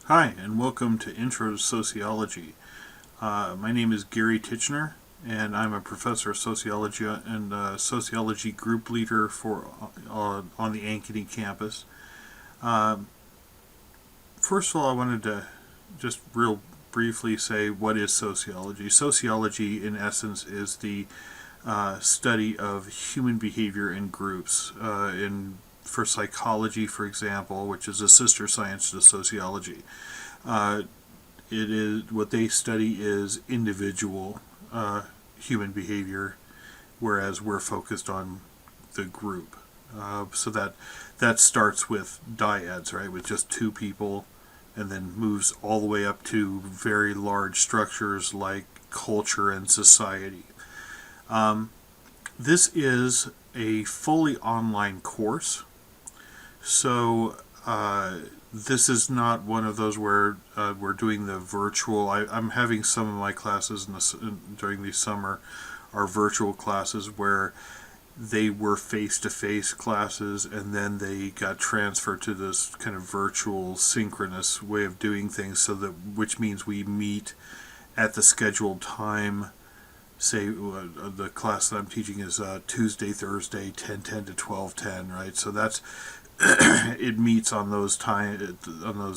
Hi, and welcome to Intro to Sociology. My name is Gary Titchener, and I'm a professor of sociology and sociology group leader on the Ankeny campus. First of all, I wanted to just real briefly say what is sociology. Sociology, in essence, is the study of human behavior in groups. For psychology, for example, which is a sister science to sociology, it is what they study is individual human behavior, whereas we're focused on the group. So that starts with dyads, right, with just two people, and then moves all the way up to very large structures like culture and society. This is a fully online course, so this is not one of those where we're doing the virtual. I'm having some of my classes during the summer are virtual classes where they were face-to-face classes, and then they got transferred to this kind of virtual synchronous way of doing things, which means we meet at the scheduled time. Say the class that I'm teaching is Tuesday, Thursday, 10:10 to 12:10, right? So that's it meets on those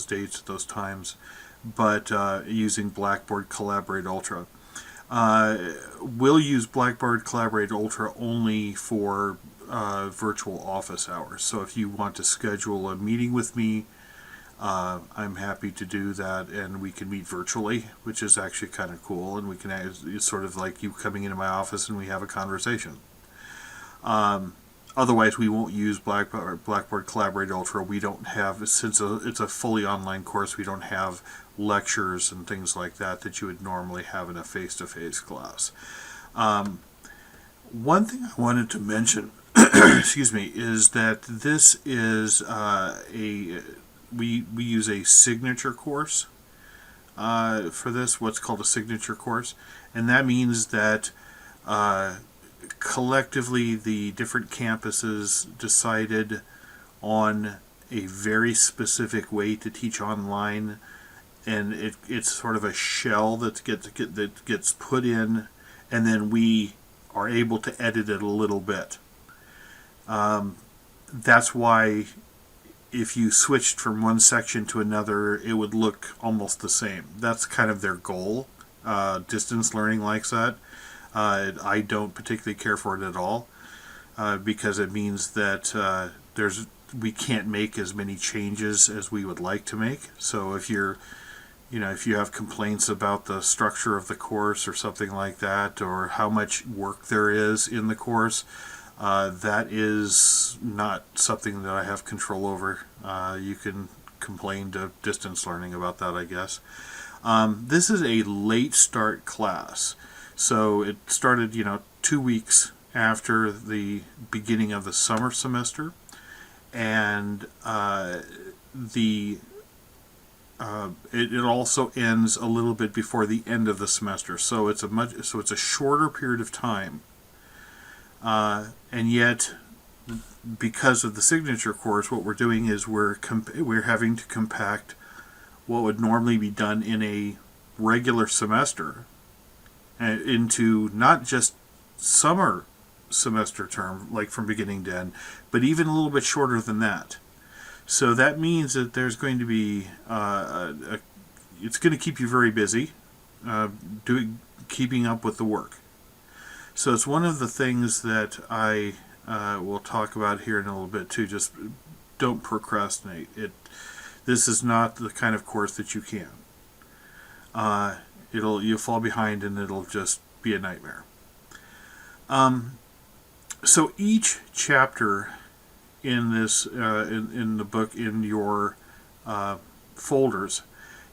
dates, those times, but using Blackboard Collaborate Ultra. We'll use Blackboard Collaborate Ultra only for virtual office hours. So if you want to schedule a meeting with me, I'm happy to do that, and we can meet virtually, which is actually kind of cool, and it's sort of like you coming into my office and we have a conversation. Otherwise, we won't use Blackboard Collaborate Ultra. We don't have, since it's a fully online course, we don't have lectures and things like that you would normally have in a face-to-face class. One thing I wanted to mention, excuse me, is that this is we use a signature course for this, what's called a signature course, and that means that collectively the different campuses decided on a very specific way to teach online, and it's sort of a shell that gets put in, and then we are able to edit it a little bit. That's why if you switched from one section to another, it would look almost the same. That's kind of their goal. Distance learning likes that. I don't particularly care for it at all, because it means that we can't make as many changes as we would like to make. So if you have complaints about the structure of the course or something like that, or how much work there is in the course, that is not something that I have control over. You can complain to distance learning about that, I guess. This is a late start class. So it started, 2 weeks after the beginning of the summer semester, and it also ends a little bit before the end of the semester. So it's a shorter period of time, and yet, because of the signature course, what we're doing is we're having to compact what would normally be done in a regular semester into not just summer semester term, like from beginning to end, but even a little bit shorter than that. So that means that there's going to be it's going to keep you very busy keeping up with the work. So it's one of the things that I will talk about here in a little bit too. Just don't procrastinate. This is not the kind of course that you can. You'll fall behind, and it'll just be a nightmare. So each chapter in this in the book, in your folders,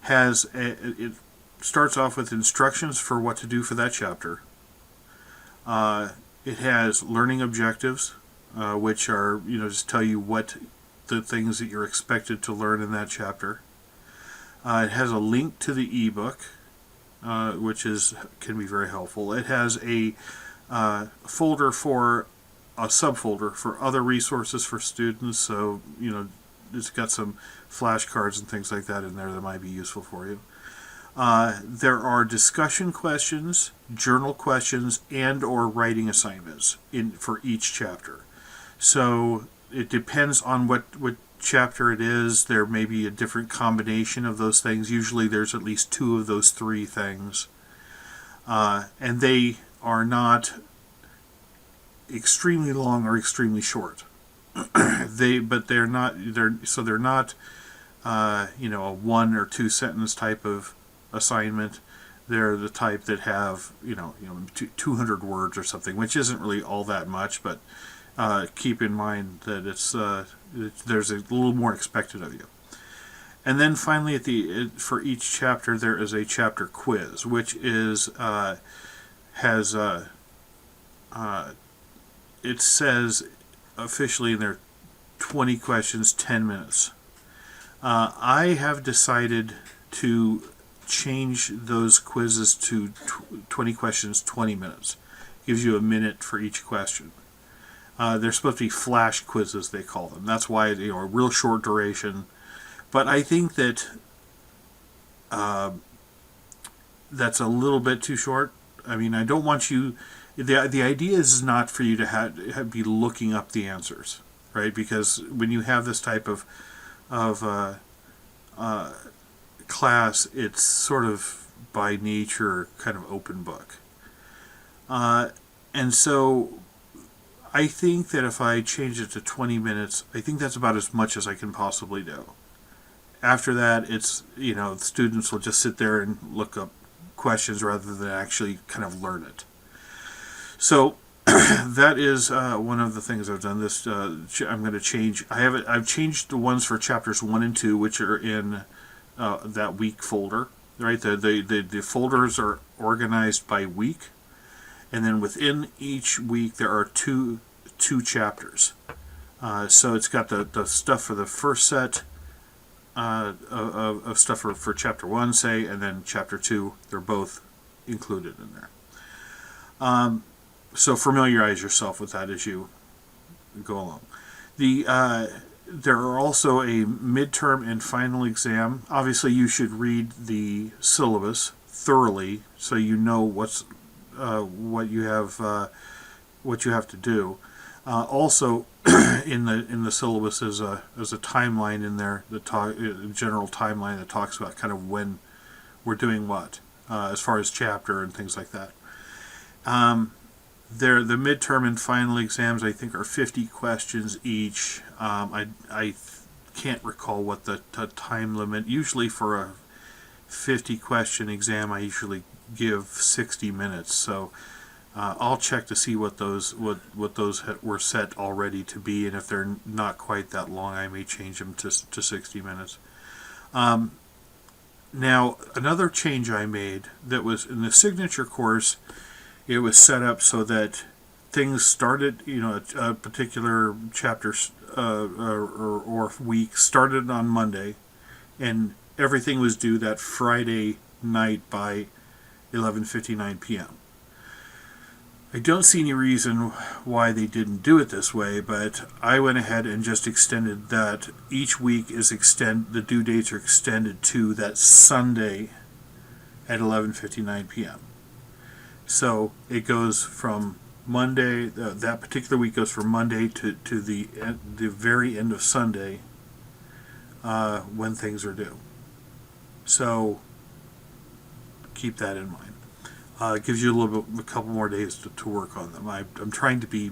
it starts off with instructions for what to do for that chapter. It has learning objectives, which are just tell you what the things that you're expected to learn in that chapter. It has a link to the ebook, which can be very helpful. It has a subfolder for other resources for students. So it's got some flashcards and things like that in there that might be useful for you. There are discussion questions, journal questions, and or writing assignments for each chapter. So it depends on what chapter it is. There may be a different combination of those things. Usually there's at least two of those three things. And they are not extremely long or extremely short. They're not a 1 or 2 sentence type of assignment. They're the type that have 200 words or something, which isn't really all that much, but keep in mind that there's a little more expected of you. And then finally, for each chapter, there is a chapter quiz, which it says officially in there 20 questions, 10 minutes. I have decided to change those quizzes to 20 questions, 20 minutes. Gives you a minute for each question. They're supposed to be flash quizzes, they call them. That's why, a real short duration. But I think that that's a little bit too short. I mean, I don't want you... The idea is not for you to be looking up the answers, right? Because when you have this type of class, it's sort of by nature kind of open book. And so I think that if I change it to 20 minutes, I think that's about as much as I can possibly do. After that, it's, students will just sit there and look up questions rather than actually kind of learn it. So that is one of the things I've done. I'm going to change. I've changed the ones for chapters 1 and 2, which are in that week folder. Right, the folders are organized by week, and then within each week there are two chapters. So it's got the stuff for the first set of stuff for chapter 1, say, and then chapter 2. They're both included in there. So familiarize yourself with that as you go along. There are also a midterm and final exam. Obviously, you should read the syllabus thoroughly so you know what you have to do. Also, in the syllabus is a timeline in there, a general timeline that talks about kind of when we're doing what, as far as chapter and things like that. The midterm and final exams, I think, are 50 questions each. I can't recall what the time limit. Usually for a 50 question exam, I usually give 60 minutes. So I'll check to see what those were set already to be, and if they're not quite that long, I may change them to 60 minutes. Now, another change I made that was in the signature course. It was set up so that things started, a particular chapter or week started on Monday, and everything was due that Friday night by 11:59 p.m. I don't see any reason why they didn't do it this way, but I went ahead and just extended that. Each week the due dates are extended to that Sunday at 11:59 p.m. So it goes from Monday, that particular week goes from Monday to the very end of Sunday when things are due. So keep that in mind. It gives you a couple more days to work on them. I'm trying to be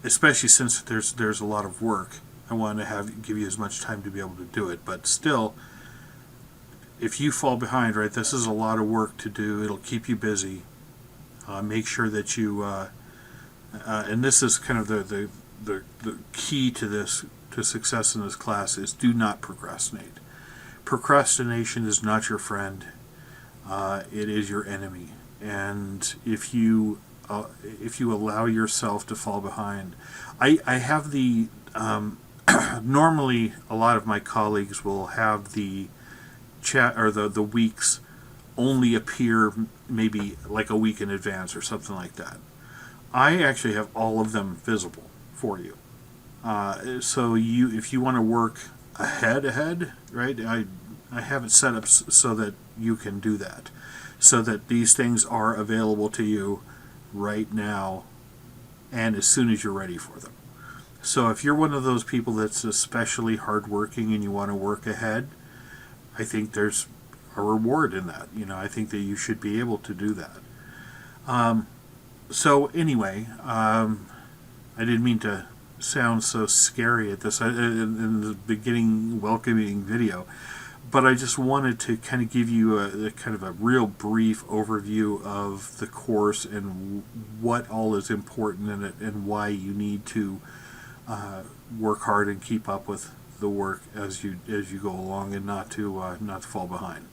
especially since there's a lot of work, I want to give you as much time to be able to do it, but still, if you fall behind, right, this is a lot of work to do. It'll keep you busy. Make sure that you, and this is kind of the key to success in this class, is do not procrastinate. Procrastination is not your friend. It is your enemy. And if you allow yourself to fall behind, I have normally a lot of my colleagues will have the chat or the weeks only appear maybe like a week in advance or something like that. I actually have all of them visible for you. So if you want to work ahead, right? I have it set up so that you can do that, so that these things are available to you right now and as soon as you're ready for them. So if you're one of those people that's especially hardworking and you want to work ahead, I think there's a reward in that. I think that you should be able to do that. So anyway, I didn't mean to sound so scary at this in the beginning welcoming video, but I just wanted to kind of give you a kind of a real brief overview of the course and what all is important in it and why you need to work hard and keep up with the work as you go along, and not to fall behind.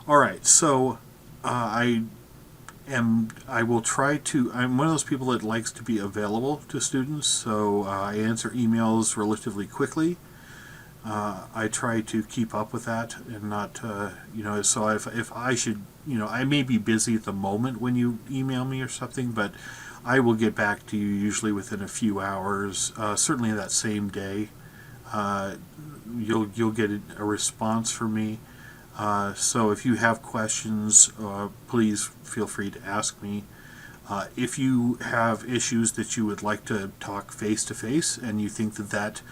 All right, so I will try to. I'm one of those people that likes to be available to students, so I answer emails relatively quickly. I try to keep up with that and not, so if I should, I may be busy at the moment when you email me or something, but I will get back to you usually within a few hours, certainly that same day. You'll get a response from me. So if you have questions, please feel free to ask me. If you have issues that you would like to talk face to face, and you think that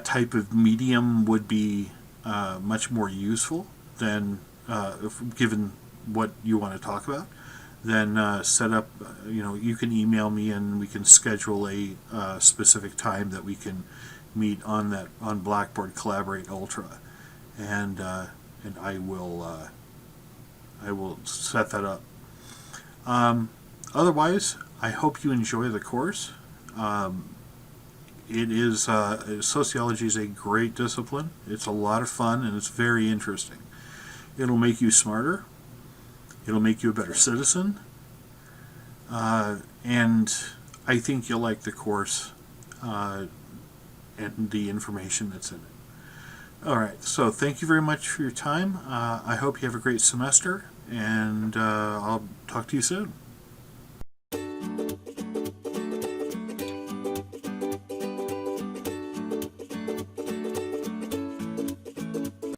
type of medium would be much more useful than given what you want to talk about, then set up. You can email me and we can schedule a specific time that we can meet on Blackboard Collaborate Ultra, and I will set that up. Otherwise, I hope you enjoy the course. It is sociology is a great discipline. It's a lot of fun and it's very interesting. It'll make you smarter. It'll make you a better citizen. And I think you'll like the course and the information that's in it. All right, so thank you very much for your time. I hope you have a great semester, and I'll talk to you soon.